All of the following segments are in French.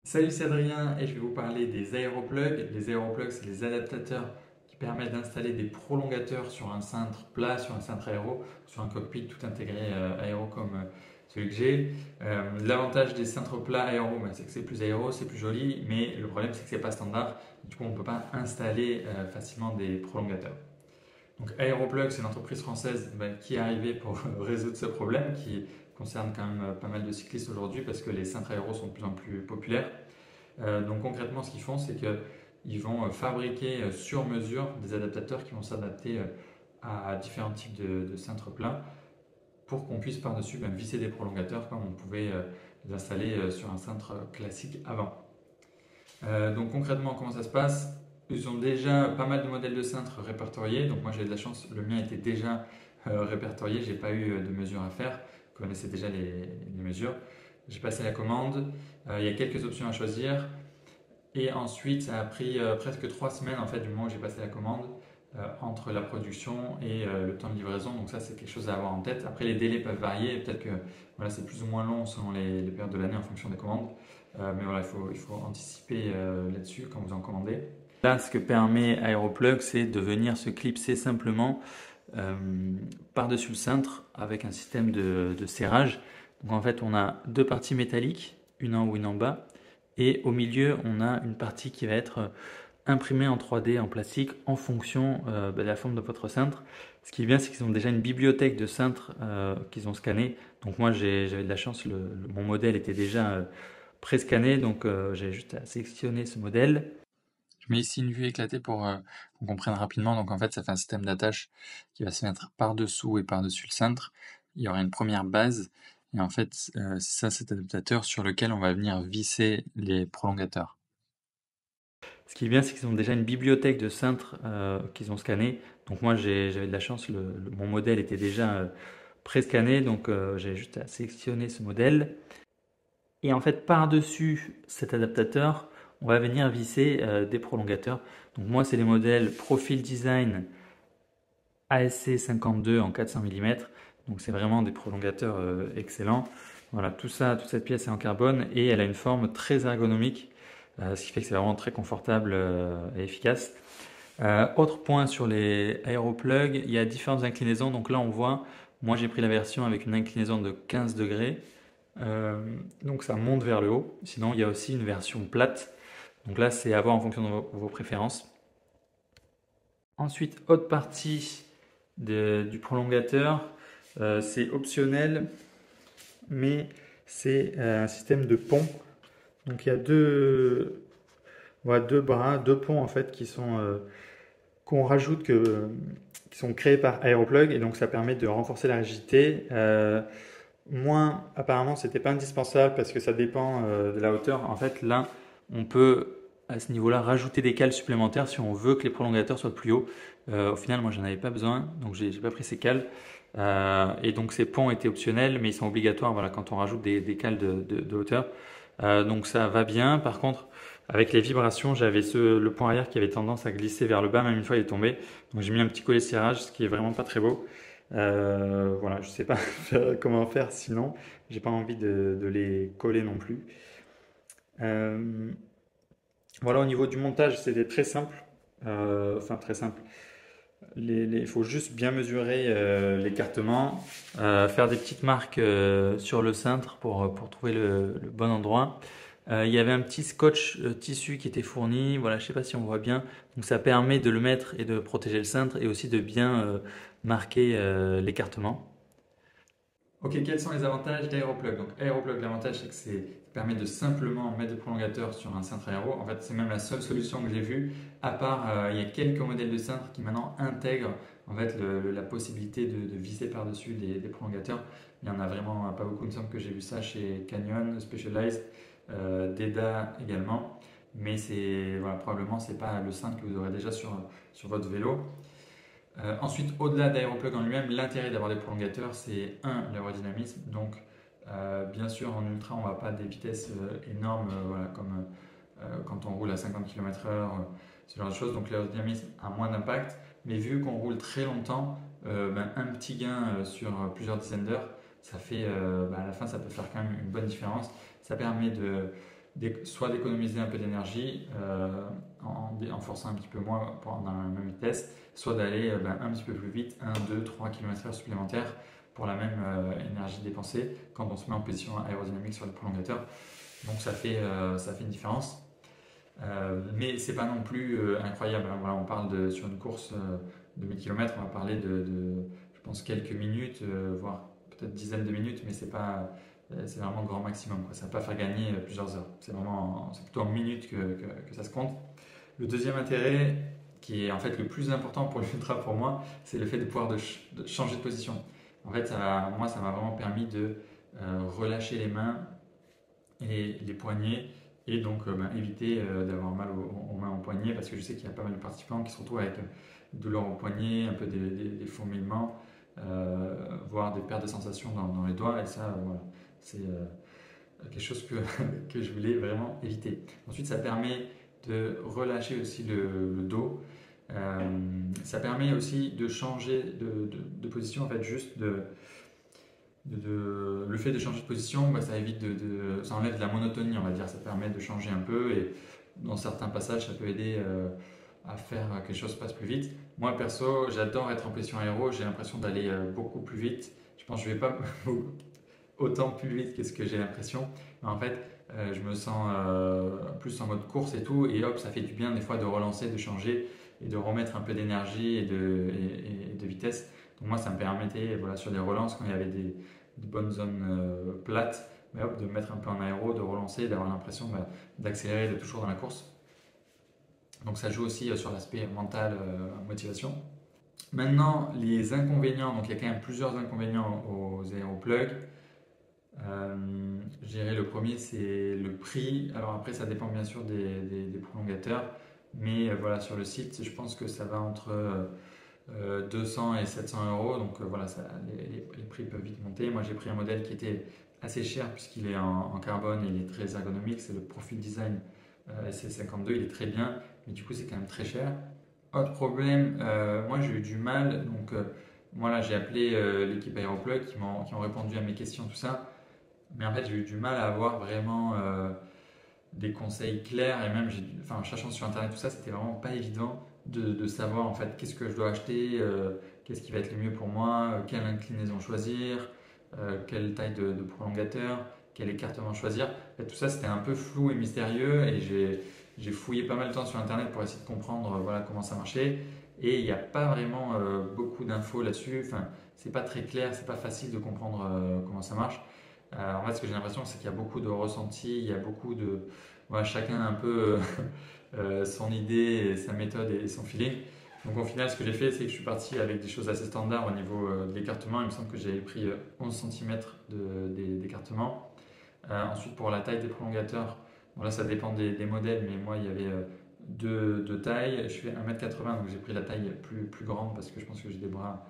Salut, c'est Adrien et je vais vous parler des aéroplugs. Les aéroplugs, c'est les adaptateurs qui permettent d'installer des prolongateurs sur un cintre plat, sur un cintre aéro, sur un cockpit tout intégré aéro comme celui que j'ai. L'avantage des cintres plats aéro, c'est que c'est plus aéro, c'est plus joli, mais le problème c'est que c'est pas standard. Du coup, on ne peut pas installer facilement des prolongateurs. Donc Aeroplug, c'est une entreprise française qui est arrivée pour résoudre ce problème qui concerne quand même pas mal de cyclistes aujourd'hui parce que les cintres aéros sont de plus en plus populaires. Donc concrètement, ce qu'ils font, c'est qu'ils vont fabriquer sur mesure des adaptateurs qui vont s'adapter à différents types de cintres plats pour qu'on puisse par-dessus visser des prolongateurs comme on pouvait les installer sur un cintre classique avant. Donc concrètement, comment ça se passe? Ils ont déjà pas mal de modèles de cintres répertoriés. Donc moi j'ai de la chance, le mien était déjà répertorié, j'ai pas eu de mesures à faire. Je connaissais déjà les mesures. J'ai passé la commande. Il y a quelques options à choisir. Et ensuite, ça a pris presque 3 semaines en fait du moment où j'ai passé la commande entre la production et le temps de livraison. Donc ça, c'est quelque chose à avoir en tête. Après, les délais peuvent varier. Peut-être que voilà, c'est plus ou moins long selon les périodes de l'année en fonction des commandes. Mais voilà, il faut anticiper là-dessus quand vous en commandez. Là, ce que permet Aeroplug, c'est de venir se clipser simplement euh, par-dessus le cintre avec un système de serrage. Donc en fait, on a deux parties métalliques, une en haut, une en bas. Et au milieu, on a une partie qui va être imprimée en 3D, en plastique, en fonction de la forme de votre cintre. Ce qui est bien, c'est qu'ils ont déjà une bibliothèque de cintres qu'ils ont scanné. Donc moi, j'avais de la chance, mon modèle était déjà pré-scanné, donc j'ai juste à sélectionner ce modèle. Je mets ici une vue éclatée pour qu'on comprenne rapidement. Donc en fait, ça fait un système d'attache qui va se mettre par-dessous et par-dessus le cintre. Il y aura une première base. Et en fait, c'est ça cet adaptateur sur lequel on va venir visser les prolongateurs. Ce qui est bien, c'est qu'ils ont déjà une bibliothèque de cintres qu'ils ont scanné. Donc moi, j'avais de la chance, mon modèle était déjà pré-scanné. Donc j'ai juste à sélectionner ce modèle. Et en fait, par-dessus cet adaptateur, on va venir visser des prolongateurs. Donc moi, c'est les modèles Profile Design ASC 52 en 400 mm. Donc c'est vraiment des prolongateurs excellents. Voilà, tout ça, toute cette pièce est en carbone et elle a une forme très ergonomique, ce qui fait que c'est vraiment très confortable et efficace. Autre point sur les aéroplugs, il y a différentes inclinaisons. Donc là, on voit, moi j'ai pris la version avec une inclinaison de 15 degrés. Donc ça monte vers le haut. Sinon, il y a aussi une version plate. Donc là, c'est à voir en fonction de vos préférences. Ensuite, autre partie du prolongateur, c'est optionnel, mais c'est un système de pont. Donc il y a deux bras, deux ponts en fait qu'on rajoute, qui sont créés par Aeroplug, et donc ça permet de renforcer la rigidité. Moi, apparemment, c'était pas indispensable parce que ça dépend de la hauteur. En fait, là, on peut à ce niveau-là rajouter des cales supplémentaires si on veut que les prolongateurs soient plus hauts. Au final, moi, j'en avais pas besoin, donc j'ai pas pris ces cales. Et donc ces ponts étaient optionnels, mais ils sont obligatoires. Voilà, quand on rajoute des cales de hauteur. Donc ça va bien. Par contre, avec les vibrations, j'avais le pont arrière qui avait tendance à glisser vers le bas, même une fois il est tombé. Donc j'ai mis un petit collet de serrage, ce qui est vraiment pas très beau. Voilà, je sais pas comment faire sinon. J'ai pas envie de les coller non plus. Euh, voilà, au niveau du montage, c'était très simple. Enfin, très simple. Il faut juste bien mesurer l'écartement, faire des petites marques sur le cintre pour trouver le bon endroit. Il y avait un petit scotch tissu qui était fourni, voilà, je sais pas si on voit bien. Donc ça permet de le mettre et de protéger le cintre et aussi de bien marquer l'écartement. Ok, quels sont les avantages d'Aeroplug? Donc Aeroplug, l'avantage c'est que ça permet de simplement mettre des prolongateurs sur un cintre aéro. En fait, c'est même la seule solution que j'ai vue, à part il y a quelques modèles de cintres qui maintenant intègrent en fait la possibilité de visser par-dessus des prolongateurs. Il n'y en a vraiment pas beaucoup. Il me semble que j'ai vu ça chez Canyon, Specialized, Deda également. Mais voilà, probablement c'est pas le cintre que vous aurez déjà sur votre vélo. Ensuite, au-delà d'Aeroplug en lui-même, l'intérêt d'avoir des prolongateurs, c'est l'aérodynamisme. Donc, bien sûr, en ultra, on ne va pas à des vitesses énormes, voilà, comme quand on roule à 50 km/h, ce genre de choses. Donc, l'aérodynamisme a moins d'impact. Mais vu qu'on roule très longtemps, un petit gain sur plusieurs dizaines d'heures, ça fait, à la fin, ça peut faire quand même une bonne différence. Ça permet soit d'économiser un peu d'énergie en forçant un petit peu moins dans la même vitesse, soit d'aller un petit peu plus vite, 1, 2, 3 km/h supplémentaires pour la même énergie dépensée quand on se met en position aérodynamique sur le prolongateur. Donc ça fait une différence. Mais c'est pas non plus incroyable. Voilà, on parle sur une course de 1000 km, on va parler je pense, quelques minutes, voire peut-être dizaines de minutes, mais c'est vraiment le grand maximum, quoi. Ça ne va pas faire gagner plusieurs heures. C'est plutôt en minutes que ça se compte. Le deuxième intérêt, qui est en fait le plus important pour l'ultra pour moi, c'est le fait de pouvoir de changer de position. En fait, moi, ça m'a vraiment permis de relâcher les mains et les poignets et donc éviter d'avoir mal aux mains, aux poignets, parce que je sais qu'il y a pas mal de participants qui se retrouvent avec douleur au poignet, un peu des fourmillements, voire des pertes de sensations dans les doigts, et ça, voilà, c'est quelque chose que je voulais vraiment éviter. Ensuite, ça permet de relâcher aussi le dos. Ça permet aussi de changer de position, en fait, juste le fait de changer de position, ça évite ça enlève de la monotonie, on va dire. Ça permet de changer un peu et dans certains passages, ça peut aider à faire que les choses passent plus vite. Moi, perso, j'adore être en position aéro. J'ai l'impression d'aller beaucoup plus vite. Je pense que je ne vais pas autant plus vite que ce que j'ai l'impression. Mais en fait, je me sens plus en mode course et tout. Et hop, ça fait du bien des fois de relancer, de changer et de remettre un peu d'énergie et de vitesse. Donc moi, ça me permettait, voilà, sur des relances, quand il y avait des bonnes zones plates, hop, de me mettre un peu en aéro, de relancer, d'avoir l'impression d'accélérer, d'être toujours dans la course. Donc ça joue aussi sur l'aspect mental, motivation. Maintenant, les inconvénients, donc il y a quand même plusieurs inconvénients aux aéroplugs. Je dirais le premier, c'est le prix. Alors après, ça dépend bien sûr des prolongateurs, mais voilà, sur le site, je pense que ça va entre 200 et 700 euros, donc voilà, les prix peuvent vite monter. Moi, j'ai pris un modèle qui était assez cher puisqu'il est en carbone et il est très ergonomique, c'est le Profil Design SC52, il est très bien, mais du coup, c'est quand même très cher. Autre problème, moi j'ai eu du mal, donc moi là j'ai appelé l'équipe Aeroplug qui ont répondu à mes questions, tout ça. Mais en fait, j'ai eu du mal à avoir vraiment des conseils clairs et même, en cherchant sur internet tout ça, c'était vraiment pas évident de savoir en fait qu'est-ce que je dois acheter, qu'est-ce qui va être le mieux pour moi, quelle inclinaison choisir, quelle taille de prolongateur, quel écartement choisir. En fait, tout ça, c'était un peu flou et mystérieux et j'ai fouillé pas mal de temps sur internet pour essayer de comprendre voilà, comment ça marchait. Et il n'y a pas vraiment beaucoup d'infos là-dessus. Enfin, c'est pas très clair, c'est pas facile de comprendre comment ça marche. En fait, ce que j'ai l'impression, c'est qu'il y a beaucoup de ressentis, il y a beaucoup de. Voilà, chacun a un peu son idée, et sa méthode et son feeling. Donc, au final, ce que j'ai fait, c'est que je suis parti avec des choses assez standards au niveau de l'écartement. Il me semble que j'avais pris 11 cm d'écartement. Ensuite, pour la taille des prolongateurs, bon, là, ça dépend des modèles, mais moi, il y avait deux tailles. Je fais 1m80, donc j'ai pris la taille plus grande parce que je pense que j'ai des bras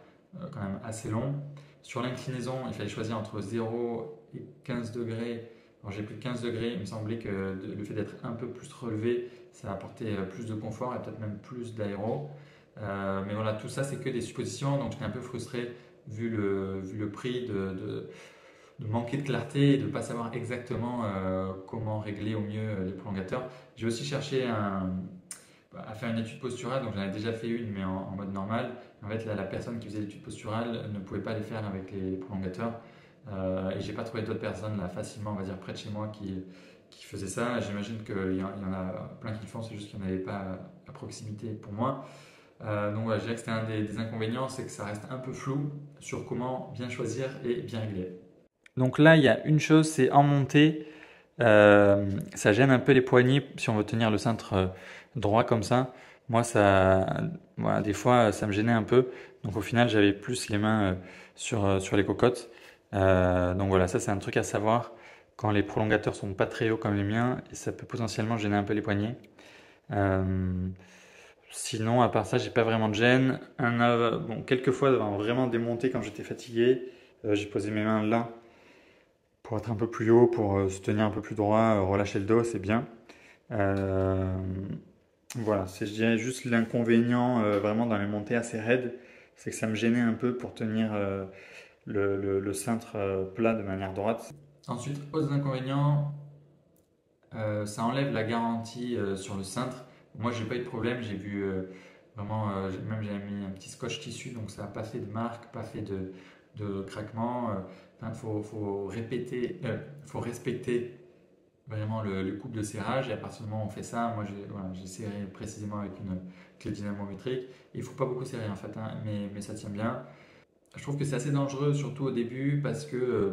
quand même assez longs. Sur l'inclinaison, il fallait choisir entre 0 et 15 degrés. Alors j'ai pris 15 degrés, il me semblait que le fait d'être un peu plus relevé, ça apportait plus de confort et peut-être même plus d'aéro. Mais voilà, tout ça c'est que des suppositions, donc j'étais un peu frustré vu le prix de manquer de clarté et de ne pas savoir exactement comment régler au mieux les prolongateurs. J'ai aussi cherché à faire une étude posturale, donc j'en ai déjà fait une, mais en mode normal. En fait, là, la personne qui faisait l'étude posturale ne pouvait pas les faire avec les prolongateurs. Et j'ai pas trouvé d'autres personnes là facilement, on va dire près de chez moi, qui faisaient ça. J'imagine qu'il y en a plein qui le font, c'est juste qu'il n'y en avait pas à proximité pour moi. Donc voilà, je dirais que c'était un des inconvénients, c'est que ça reste un peu flou sur comment bien choisir et bien régler. Donc là, il y a une chose, c'est en montée, ça gêne un peu les poignets si on veut tenir le cintre droit comme ça. Moi, voilà, des fois, ça me gênait un peu. Donc au final, j'avais plus les mains sur les cocottes. Donc voilà, ça c'est un truc à savoir quand les prolongateurs sont pas très hauts comme les miens, et ça peut potentiellement gêner un peu les poignets. Sinon, à part ça, j'ai pas vraiment de gêne. Bon, quelques fois, avant vraiment démonter quand j'étais fatigué, j'ai posé mes mains là pour être un peu plus haut, pour se tenir un peu plus droit, relâcher le dos, c'est bien. Euh, voilà, c'est je dirais juste l'inconvénient vraiment dans les montées assez raides, c'est que ça me gênait un peu pour tenir le cintre plat de manière droite. Ensuite, autres inconvénients, Ça enlève la garantie sur le cintre. Moi, j'ai pas eu de problème. J'ai vu vraiment, même j'avais mis un petit scotch tissu, donc ça n'a pas fait de marque, pas fait de craquement. Enfin, faut respecter vraiment le couple de serrage. Et à partir du moment où on fait ça, moi j'ai serré précisément avec une clé dynamométrique. Il faut pas beaucoup serrer en fait, hein, mais ça tient bien. Je trouve que c'est assez dangereux, surtout au début, parce que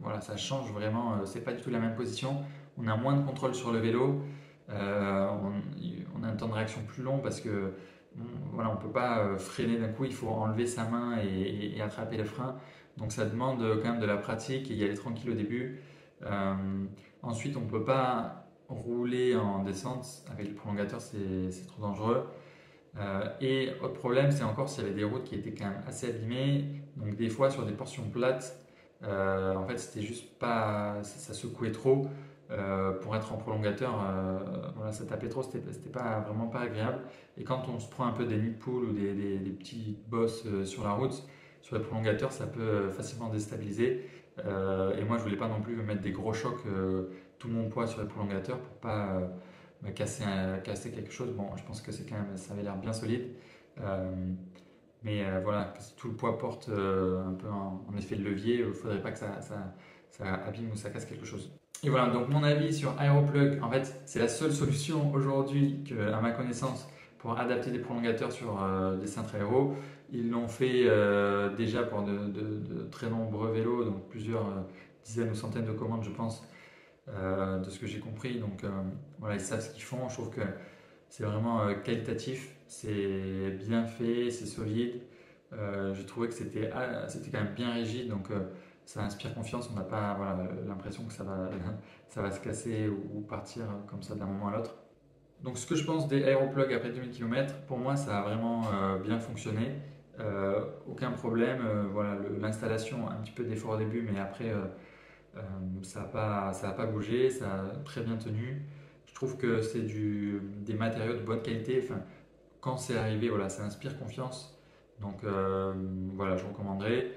voilà, ça change vraiment. C'est pas du tout la même position. On a moins de contrôle sur le vélo. On a un temps de réaction plus long parce que voilà, on peut pas freiner d'un coup. Il faut enlever sa main et attraper le frein. Donc ça demande quand même de la pratique et y aller tranquille au début. Euh, Ensuite, on peut pas rouler en descente avec le prolongateur, c'est trop dangereux. Et autre problème, c'est encore s'il y avait des routes qui étaient quand même assez abîmées. Donc des fois sur des portions plates, en fait c'était juste pas, ça secouait trop. Pour être en prolongateur, voilà, ça tapait trop, c'était pas vraiment pas agréable. Et quand on se prend un peu des nids de poules ou des petits bosses sur la route, sur les prolongateurs, ça peut facilement déstabiliser. Et moi je voulais pas non plus mettre des gros chocs, tout mon poids sur les prolongateurs pour pas casser quelque chose. Bon, je pense que c'est quand même, ça avait l'air bien solide. Euh, voilà, si tout le poids porte un peu en effet de levier, il ne faudrait pas que ça abîme ou ça casse quelque chose. Et voilà, donc mon avis sur Aeroplug, en fait, c'est la seule solution aujourd'hui, à ma connaissance, pour adapter des prolongateurs sur des cintres aéros. Ils l'ont fait déjà pour de très nombreux vélos, donc plusieurs dizaines ou centaines de commandes, je pense, de ce que j'ai compris. Donc voilà, ils savent ce qu'ils font. Je trouve que c'est vraiment qualitatif, c'est bien fait, c'est solide. J'ai trouvé que c'était quand même bien rigide, donc ça inspire confiance. On n'a pas voilà, l'impression que ça va se casser ou partir comme ça d'un moment à l'autre. Donc ce que je pense des Aeroplug après 2000 km, pour moi ça a vraiment bien fonctionné. Aucun problème, voilà, l'installation, un petit peu d'effort au début, mais après ça a pas bougé, ça a très bien tenu. Je trouve que c'est des matériaux de bonne qualité. Enfin, quand c'est arrivé, voilà, ça inspire confiance. Donc voilà, je recommanderais.